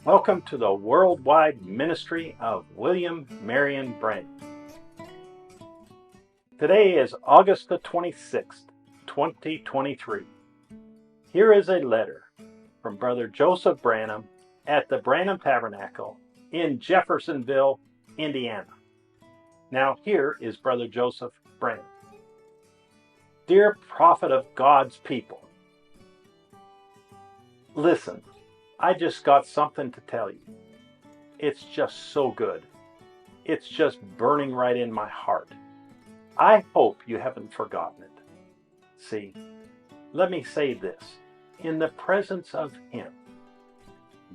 Welcome to the worldwide ministry of William Marion Branham. Today is August the 26th, 2023. Here is a letter from Brother Joseph Branham at the Branham Tabernacle in Jeffersonville, Indiana. Now here is Brother Joseph Branham. Dear prophet of God's people, listen, I just got something to tell you. It's just so good. It's just burning right in my heart. I hope you haven't forgotten it. See, let me say this. In the presence of Him,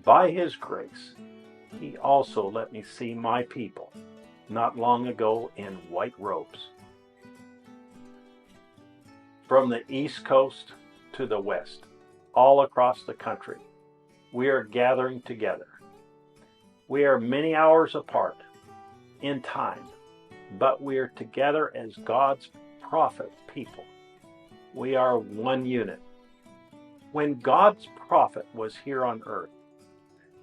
by His grace, He also let me see my people not long ago in white robes. From the East Coast to the West, all across the country, we are gathering together. We are many hours apart in time, but we are together as God's prophet people. We are one unit. When God's prophet was here on earth,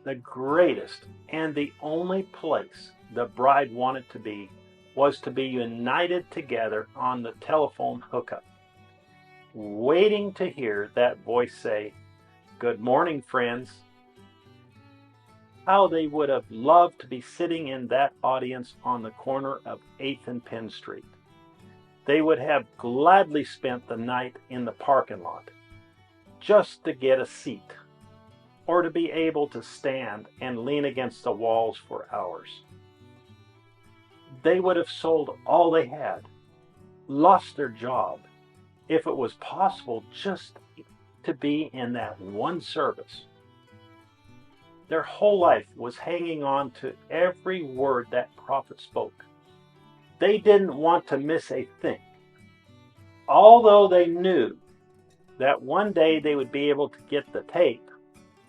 the greatest and the only place the bride wanted to be was to be united together on the telephone hookup, waiting to hear that voice say, "Good morning, friends." How they would have loved to be sitting in that audience on the corner of 8th and Penn Street. They would have gladly spent the night in the parking lot just to get a seat, or to be able to stand and lean against the walls for hours. They would have sold all they had, lost their job, if it was possible just to be in that one service. Their whole life was hanging on to every word that prophet spoke. They didn't want to miss a thing. Although they knew that one day they would be able to get the tape,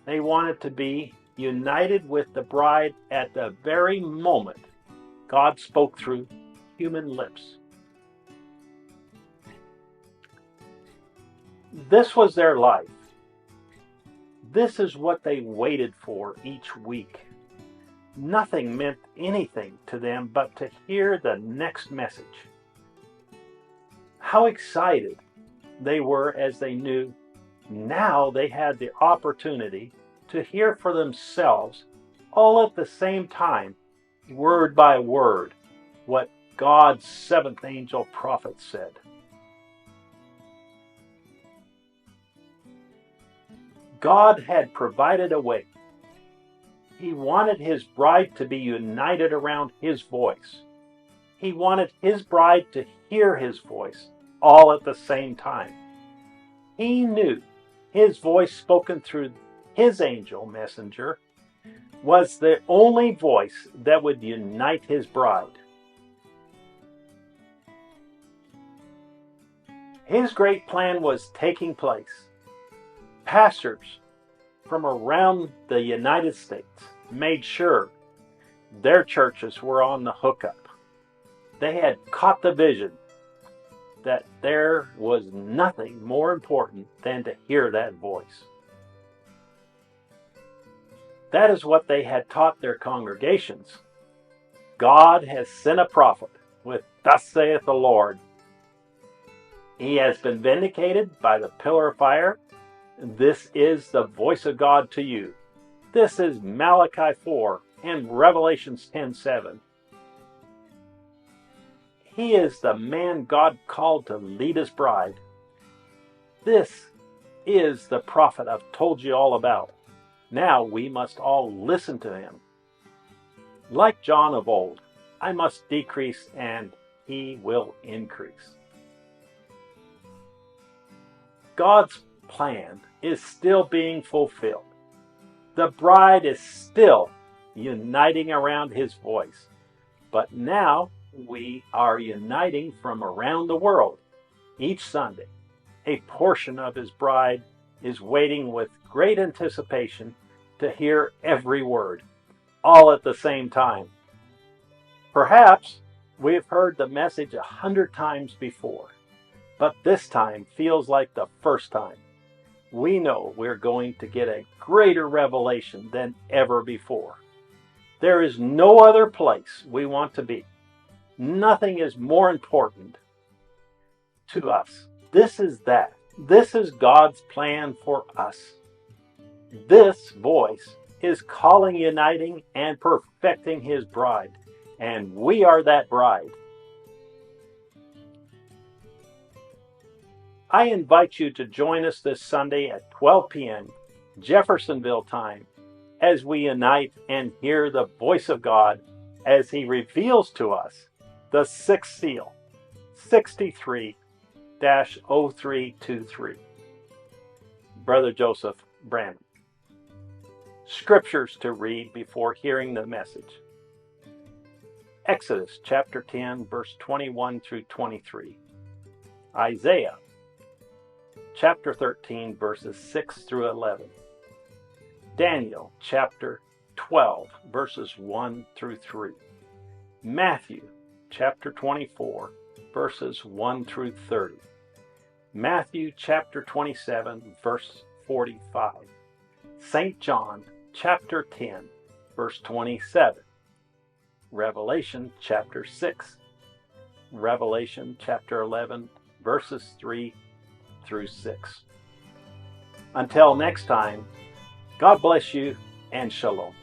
they wanted to be united with the bride at the very moment God spoke through human lips. This was their life. This is what they waited for each week. Nothing meant anything to them but to hear the next message. How excited they were as they knew now they had the opportunity to hear for themselves, all at the same time, word by word, what God's seventh angel prophet said. God had provided a way. He wanted His bride to be united around His voice. He wanted His bride to hear His voice all at the same time. He knew His voice spoken through His angel messenger was the only voice that would unite His bride. His great plan was taking place. Pastors from around the United States made sure their churches were on the hookup. They had caught the vision that there was nothing more important than to hear that voice. That is what they had taught their congregations. God has sent a prophet with "Thus saith the Lord." He has been vindicated by the pillar of fire. This is the voice of God to you. This is Malachi 4 and Revelation 10:7. He is the man God called to lead His bride. This is the prophet I've told you all about. Now we must all listen to him. Like John of old, I must decrease and He will increase. God's plan is still being fulfilled. The bride is still uniting around His voice. But now we are uniting from around the world. Each Sunday, a portion of His bride is waiting with great anticipation to hear every word, all at the same time. Perhaps we have heard the message 100 times before, but this time feels like the first time. we know we're going to get a greater revelation than ever before. There is no other place we want to be. Nothing is more important to us. This is that. This is God's plan for us. This voice is calling, uniting, and perfecting His bride, and we are that bride. I invite you to join us this Sunday at 12 p.m. Jeffersonville time as we unite and hear the voice of God as He reveals to us the sixth seal, 63-0323. Brother Joseph Branham. Scriptures to read before hearing the message. Exodus chapter 10, verse 21 through 23. Isaiah chapter 13, verses 6 through 11. Daniel chapter 12, verses 1 through 3. Matthew chapter 24, verses 1 through 30. Matthew chapter 27, verse 45. St. John chapter 10, verse 27. Revelation chapter 6. Revelation chapter 11, verses 3 through 6. Until next time, God bless you and shalom.